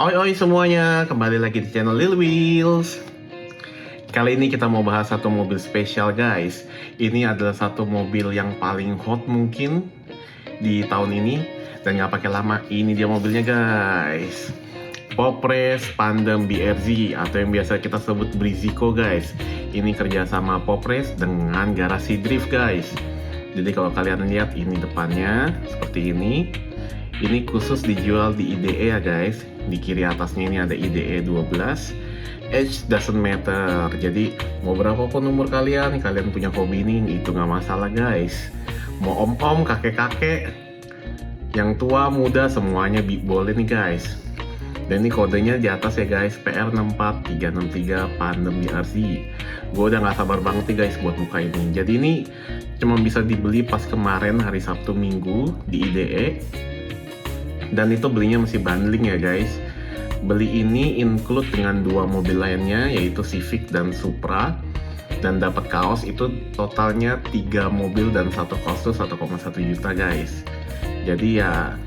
Oi oi semuanya, kembali lagi di channel Lil Wheels. Kali ini kita mau bahas satu mobil spesial guys. Ini adalah satu mobil yang paling hot mungkin di tahun ini. Dan gak pakai lama, ini dia mobilnya guys. Popres Pandem BRZ atau yang biasa kita sebut Brizico guys. Ini kerjasama Popres dengan Garasi Drift guys. Jadi kalau kalian lihat ini depannya seperti ini. Ini khusus dijual di IDE ya guys. Di kiri atasnya ini ada IDE 12. Age doesn't matter. Jadi mau berapapun umur kalian punya hobi ini, itu nggak masalah guys. Mau om-om, kakek-kakek, yang tua, muda, semuanya boleh nih guys. Dan ini kodenya di atas ya guys, PR64363 Pandem BRZ. Gue udah nggak sabar banget nih guys buat buka ini. Jadi ini cuma bisa dibeli pas kemarin hari Sabtu Minggu di IDE. Dan itu belinya masih bundling ya guys. Beli ini include dengan dua mobil lainnya, yaitu Civic dan Supra. Dan dapat kaos itu totalnya 3 mobil dan 1 kaos tuh 1,1 juta guys. Jadi ya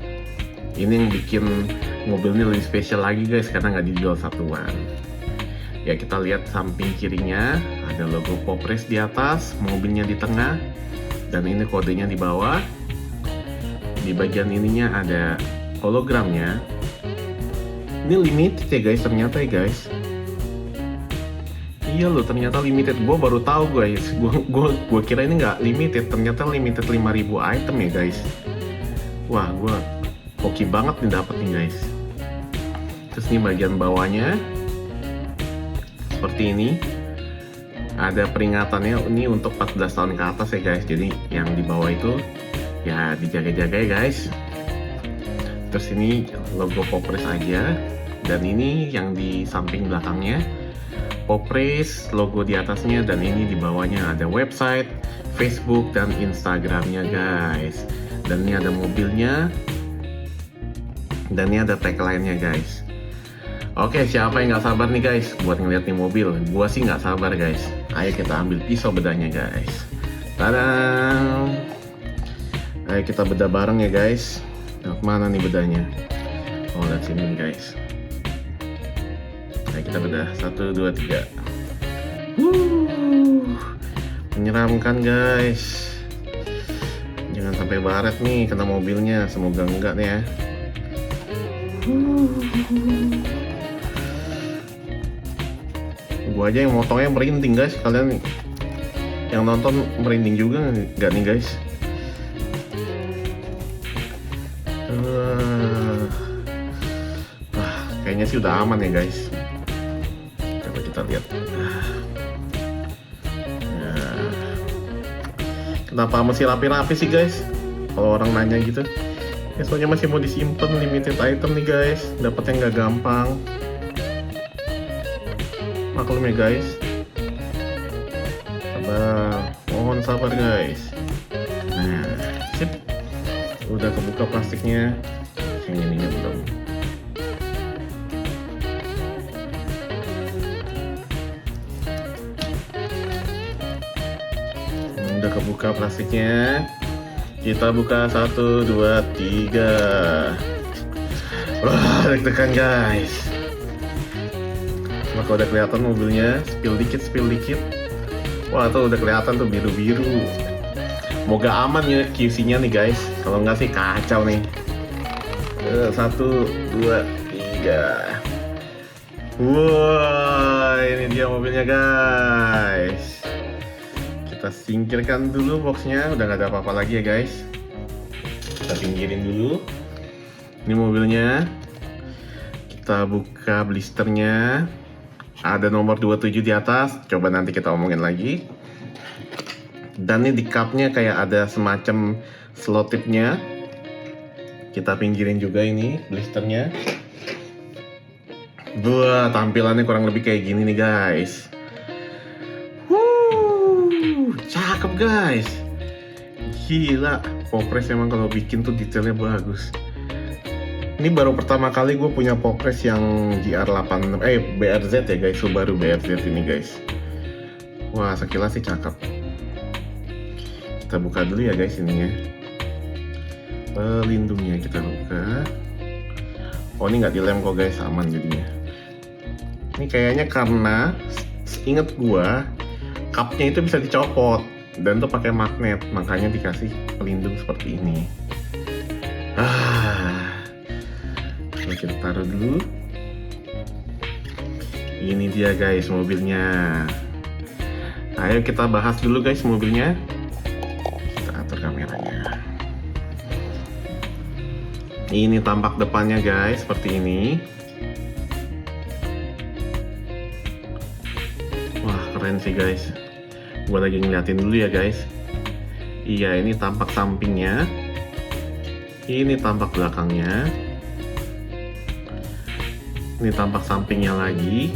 ini yang bikin mobilnya lebih spesial lagi guys, karena nggak dijual satuan. Ya kita lihat samping kirinya ada logo Popres di atas, mobilnya di tengah, dan ini kodenya di bawah. Di bagian ininya ada hologramnya. Ini limited ya guys, ternyata ya guys. Iya loh, ternyata limited. Gue baru tahu guys. Gue kira ini nggak limited, ternyata limited 5.000 item ya guys. Wah, gue hoki banget nih dapet nih guys. Terus ini bagian bawahnya seperti ini. Ada peringatannya ini untuk 14 tahun ke atas ya guys. Jadi yang di bawah itu ya dijaga-jaga ya guys. Terus ini logo Popres aja, dan ini yang di samping belakangnya Popres, logo di atasnya, dan ini di bawahnya ada website, Facebook, dan Instagramnya guys. Dan ini ada mobilnya, dan ini ada tagline-nya guys. Oke, siapa yang nggak sabar nih guys buat ngeliat nih mobil? Gua sih nggak sabar guys. Ayo kita ambil pisau bedahnya guys. Tadang! Ayo kita bedah bareng ya guys. Nah, mana nih bedahnya? Oh, lihat sini guys. Nah, kita bedah 1, 2, 3. Menyeramkan guys. Jangan sampai baret nih kena mobilnya. Semoga enggak nih ya. Gua aja yang motongnya merinding guys. Kalian nih yang nonton merinding juga nggak nih guys? Kayaknya sih udah aman ya guys. Coba kita lihat. Nah, kenapa masih rapi-rapi sih guys? Kalau orang nanya gitu. Ya soalnya masih mau disimpan limited item nih guys. Dapatnya nggak gampang. Maklum ya guys. Sabar, mohon sabar guys. Nah, sip. Udah kebuka plastiknya. Yang ininya belum. Udah kebuka plastiknya. Kita buka 1, 2, 3. Wah, deg-degan guys. Maka udah kelihatan mobilnya, spill dikit. Wah, tuh udah kelihatan tuh biru-biru. Moga aman ya QC-nya nih guys. Kalau nggak sih kacau nih. 1, 2, 3. Wah, ini dia mobilnya guys. Kita singkirkan dulu boxnya, udah nggak ada apa-apa lagi ya guys. Kita pinggirin dulu. Ini mobilnya. Kita buka blisternya. Ada nomor 27 di atas. Coba nanti kita omongin lagi. Dan ini di cupnya kayak ada semacam slot tipnya. Kita pinggirin juga ini blisternya. Wah, tampilannya kurang lebih kayak gini nih guys. Cakep guys. Gila, Popres emang kalau bikin tuh detailnya bagus. Ini baru pertama kali gue punya Popres yang GR86 BRZ ya guys, Subaru BRZ ini guys. Wah, sekilas sih cakep. Kita buka dulu ya guys ininya. Pelindungnya kita buka. Oh, ini nggak dilem kok guys, aman jadinya. Ini kayaknya karena inget gua cupnya itu bisa dicopot dan tuh pakai magnet, makanya dikasih pelindung seperti ini. Coba kita taruh dulu. Ini dia guys mobilnya. Ayo kita bahas dulu guys mobilnya. Kita atur kameranya. Ini tampak depannya guys, seperti ini. Wah, keren sih guys. Gua lagi ngeliatin dulu ya guys. Iya, ini tampak sampingnya. Ini tampak belakangnya. Ini tampak sampingnya lagi.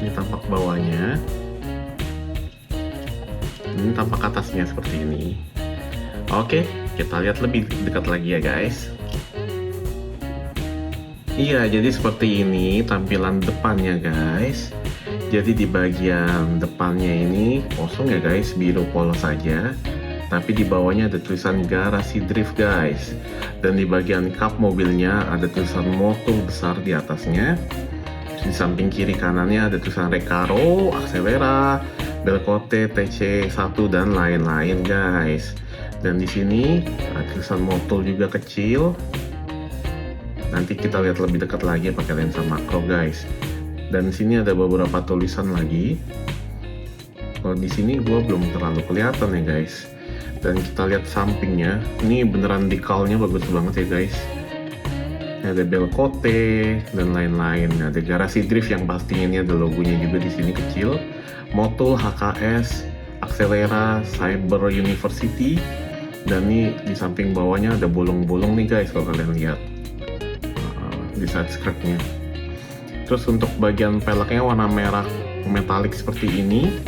Ini tampak bawahnya. Ini tampak atasnya seperti ini. Oke, kita lihat lebih dekat lagi ya guys. Iya, jadi seperti ini tampilan depannya guys. Jadi di bagian depannya ini kosong ya guys, biru polos saja. Tapi di bawahnya ada tulisan Garasi Drift guys. Dan di bagian kap mobilnya ada tulisan Moto besar di atasnya. Di samping kiri kanannya ada tulisan Recaro, Accelera, Belcote, TC1 dan lain-lain guys. Dan di sini ada tulisan Moto juga kecil. Nanti kita lihat lebih dekat lagi pakai lensa makro guys. Dan di sini ada beberapa tulisan lagi. Kalau di sini gua belum terlalu kelihatan ya guys. Dan kita lihat sampingnya, ini beneran dekalnya bagus banget ya guys. Ada Belcote dan lain-lain. Ada Garasi Drift yang pastinya ini ada logonya juga di sini kecil. Motul, HKS, Accelera, Cyber University. Dan ini di samping bawahnya ada bolong-bolong nih guys kalau kalian lihat di side skirtnya. Terus untuk bagian peleknya warna merah metalik seperti ini.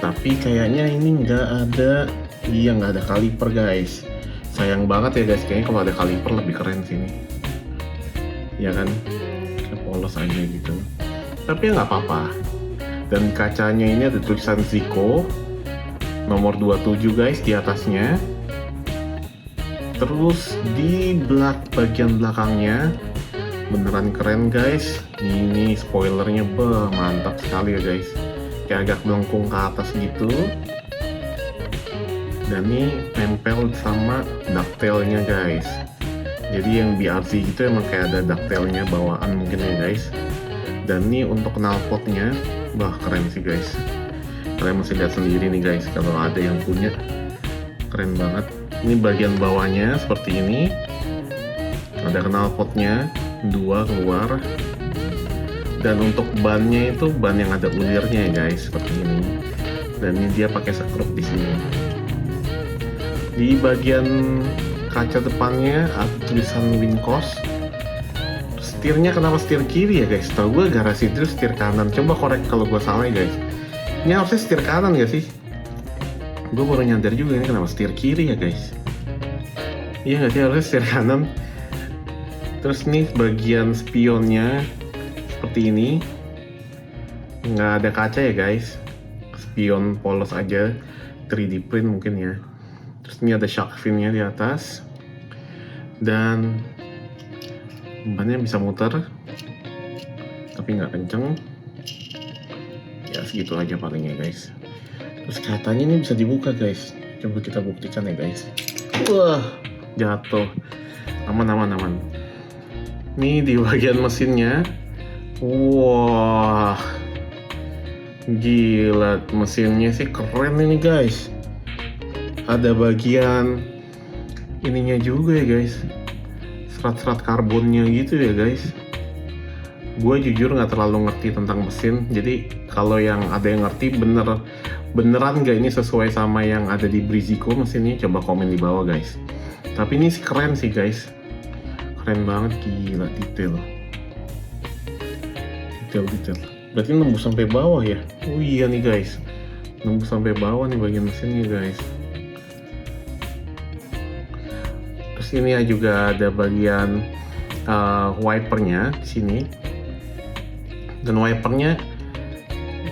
Tapi kayaknya ini nggak ada. Iya, nggak ada kaliper guys. Sayang banget ya guys, kayaknya kalau ada kaliper lebih keren sini. Ya kan, polos aja gitu. Tapi ya nggak apa-apa. Dan kacanya ini ada tulisan Zico nomor 27 guys di atasnya. Terus di bagian belakangnya beneran keren guys. Ini spoilernya mantap sekali ya guys. Kayak agak melengkung ke atas gitu. Dan ini nempel sama ducktailnya guys. Jadi yang BRZ gitu emang kayak ada ducktailnya bawaan mungkin ya guys. Dan ini untuk knalpotnya, keren sih guys. Kalian mesti lihat sendiri nih guys kalau ada yang punya. Keren banget. Ini bagian bawahnya seperti ini. Ada knalpotnya 2 keluar. Dan untuk bannya itu ban yang ada ulirnya ya guys, seperti ini. Dan ini dia pakai sekrup di sini. Di bagian kaca depannya ada tulisan Wincos. Setirnya kenapa setir kiri ya guys? Tahu gue Garasi Drift setir kanan. Coba korek kalau gue salah ya guys. Ini harusnya setir kanan gak sih? Gue baru nyadar juga ini kenapa setir kiri ya guys. Iya nggak sih, harusnya setir kanan. Terus nih bagian spionnya seperti ini. Nggak ada kaca ya guys. Spion polos aja, 3D print mungkin ya. Terus ini ada shark finnya di atas. Dan bannya bisa muter. Tapi nggak kenceng. Ya segitu aja paling ya guys. Terus katanya ini bisa dibuka guys. Coba kita buktikan ya guys. Wah, jatuh. Aman. Ini di bagian mesinnya. Wah, gila, mesinnya sih keren ini guys. Ada bagian ininya juga ya guys, serat-serat karbonnya gitu ya guys. Gue jujur nggak terlalu ngerti tentang mesin, jadi kalau yang ada yang ngerti beneran nggak ini sesuai sama yang ada di Brizico mesinnya, coba komen di bawah guys. Tapi ini sih keren sih guys, keren banget, gila, detail. Berarti nembus sampai bawah ya. Oh iya nih guys, nembus sampai bawah nih bagian mesinnya guys. Terus ini juga ada bagian wipernya di sini. Dan wipernya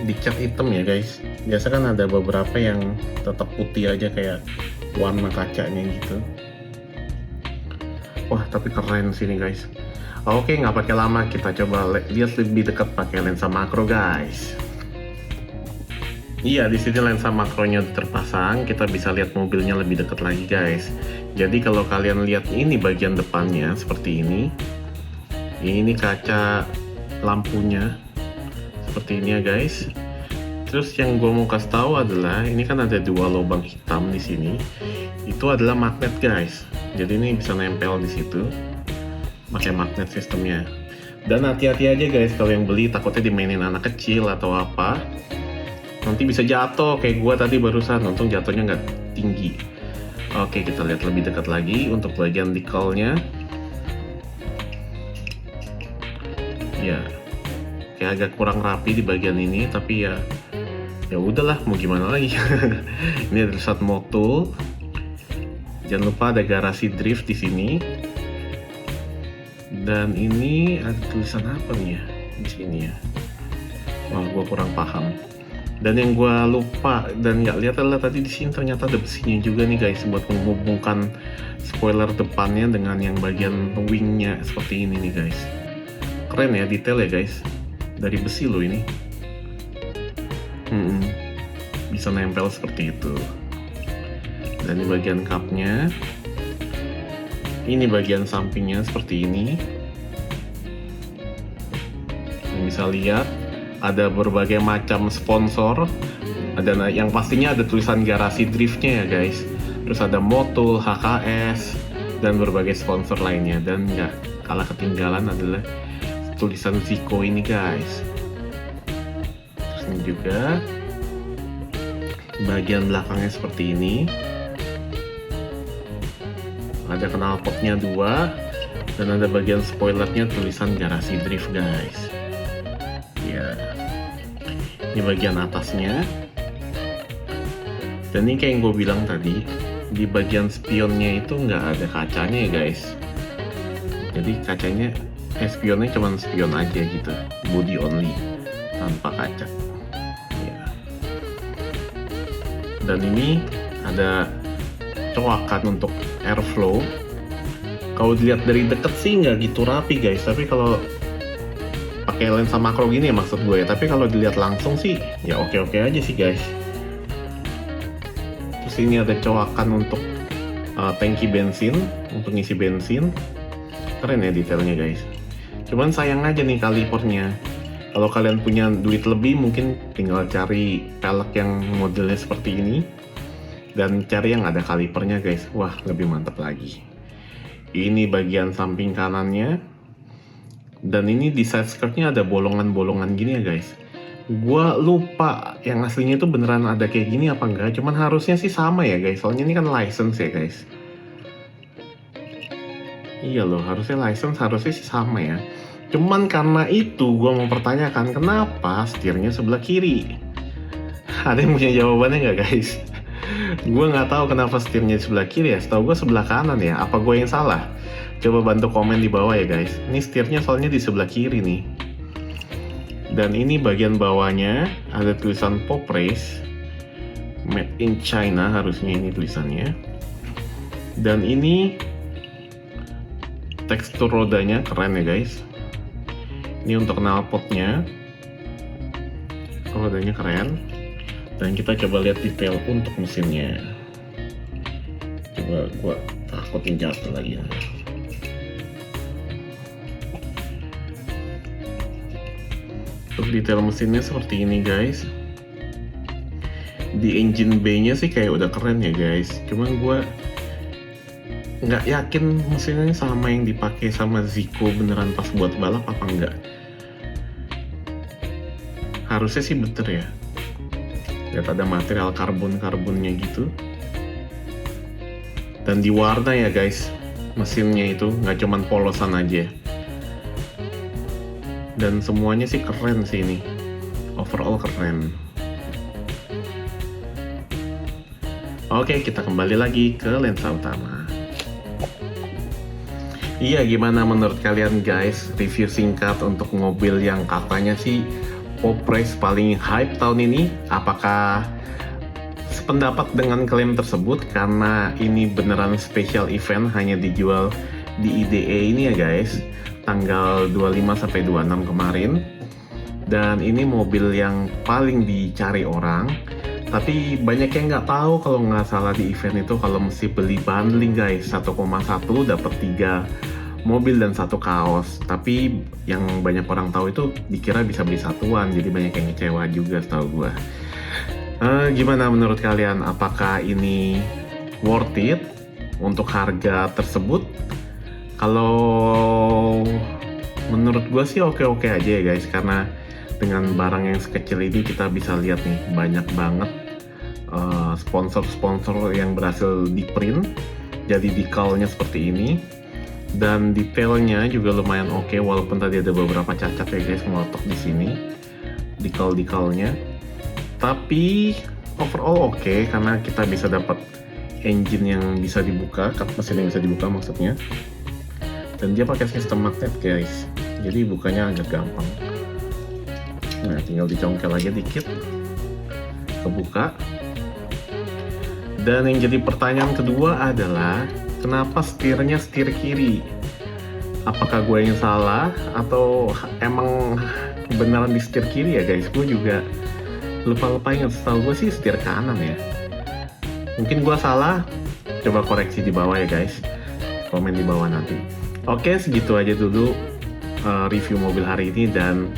dicat hitam ya guys. Biasa kan ada beberapa yang tetap putih aja kayak warna kacanya gitu. Wah, tapi keren sih nih guys. Oke, nggak pakai lama, kita coba lihat lebih dekat pakai lensa makro, guys. Iya, di sini lensa makronya terpasang, kita bisa lihat mobilnya lebih dekat lagi, guys. Jadi kalau kalian lihat ini bagian depannya seperti ini kaca lampunya seperti ini ya, guys. Terus yang gue mau kasih tahu adalah ini kan ada dua lubang hitam di sini. Itu adalah magnet, guys. Jadi ini bisa nempel di situ. Pakai magnet sistemnya. Dan hati-hati aja, guys, kalau yang beli takutnya dimainin anak kecil atau apa. Nanti bisa jatuh kayak gue tadi barusan. Untung jatuhnya nggak tinggi. Oke, kita lihat lebih dekat lagi untuk bagian dekalnya. Ya, kayak agak kurang rapi di bagian ini, tapi ya udahlah, mau gimana lagi. Ini ada start motul. Jangan lupa ada garasi drift di sini. Dan ini ada tulisan apa nih ya di sini ya? Wah, gue kurang paham. Dan yang gue lupa dan nggak lihat adalah tadi di sini ternyata ada besinya juga nih, guys, buat menghubungkan spoiler depannya dengan yang bagian wingnya seperti ini nih, guys. Keren ya, detail ya, guys. Dari besi loh ini. Bisa nempel seperti itu. Dan di bagian cupnya, ini bagian sampingnya seperti ini. Bisa lihat ada berbagai macam sponsor. Ada yang pastinya ada tulisan garasi driftnya ya, guys. Terus ada Motul, HKS, dan berbagai sponsor lainnya. Dan nggak kalah ketinggalan adalah tulisan Zico ini, guys. Terus ini juga bagian belakangnya seperti ini. Ada knalpotnya 2 dan ada bagian spoilernya tulisan garasi drift, guys. Ya, ini bagian atasnya. Dan ini kayak yang gue bilang tadi, di bagian spionnya itu nggak ada kacanya ya, guys. Jadi kacanya spionnya cuma spion aja gitu, body only, tanpa kaca ya. Dan ini ada coakan untuk airflow. Kalau dilihat dari deket sih nggak gitu rapi, guys, tapi kalau pakai lensa makro gini ya maksud gue ya, tapi kalau dilihat langsung sih ya oke-oke aja sih, guys. Terus ini ada coakan untuk tangki bensin, untuk ngisi bensin. Keren ya detailnya, guys. Cuman sayang aja nih kalipernya. Kalau kalian punya duit lebih mungkin tinggal cari pelek yang modelnya seperti ini dan cari yang ada kalipernya, guys. Wah, lebih mantap lagi. Ini bagian samping kanannya. Dan ini di side skirtnya ada bolongan-bolongan gini ya, guys. Gua lupa yang aslinya itu beneran ada kayak gini apa enggak. Cuman harusnya sih sama ya, guys. Soalnya ini kan license ya, guys. Iya loh, harusnya license, harusnya sih sama ya. Cuman karena itu gue mau pertanyakan kenapa setirnya sebelah kiri. Ada yang punya jawabannya nggak, guys? Gue nggak tahu kenapa setirnya sebelah kiri ya. Setahu gue sebelah kanan ya. Apa gue yang salah? Coba bantu komen di bawah ya, guys. Ini setirnya soalnya di sebelah kiri nih. Dan ini bagian bawahnya ada tulisan Pop Race Made in China, harusnya ini tulisannya. Dan ini tekstur rodanya keren ya, guys. Ini untuk knalpotnya, rodanya keren. Dan kita coba lihat detail untuk mesinnya. Coba gua takutin jatuh lagi ya. Untuk detail mesinnya seperti ini, guys. Di engine bay-nya sih kayak udah keren ya, guys. Cuman gua nggak yakin mesinnya sama yang dipakai sama Zico beneran pas buat balap apa enggak. Harusnya sih bener ya. Lihat ada material karbon-karbonnya gitu. Dan di warna ya, guys, mesinnya itu nggak cuman polosan aja. Dan semuanya sih keren sih ini. Overall keren. Oke, kita kembali lagi ke lensa utama. Iya, gimana menurut kalian, guys, review singkat untuk mobil yang katanya sih Pop Race paling hype tahun ini? Apakah sependapat dengan klaim tersebut? Karena ini beneran special event, hanya dijual di IDE ini ya, guys. tanggal 25 sampai 26 kemarin. Dan ini mobil yang paling dicari orang. Tapi banyak yang nggak tahu kalau nggak salah di event itu kalau mesti beli bundling guys, 1,1 dapat 3 mobil dan 1 kaos. Tapi yang banyak orang tahu itu dikira bisa beli satuan, jadi banyak yang kecewa juga setahu gua. Gimana menurut kalian? Apakah ini worth it untuk harga tersebut? Kalau menurut gua sih oke-oke aja ya guys, karena dengan barang yang sekecil ini kita bisa lihat nih banyak banget sponsor-sponsor yang berhasil di print jadi decalnya seperti ini, dan detailnya juga lumayan oke walaupun tadi ada beberapa cacat ya guys melotok di sini decal-decalnya, tapi overall oke karena kita bisa dapat engine yang bisa dibuka, mesin yang bisa dibuka maksudnya, dan dia pakai sistem magnet guys, jadi bukanya agak gampang. Nah, tinggal dicongkel aja dikit, kebuka. Dan yang jadi pertanyaan kedua adalah kenapa setirnya setir kiri? Apakah gue yang salah atau emang beneran di setir kiri ya guys? Gue juga lupa ingat, setahu gue sih setir kanan ya. Mungkin gue salah, coba koreksi di bawah ya guys, komen di bawah nanti. Oke, segitu aja dulu review mobil hari ini, dan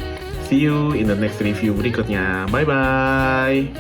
see you in the next review berikutnya. Bye bye.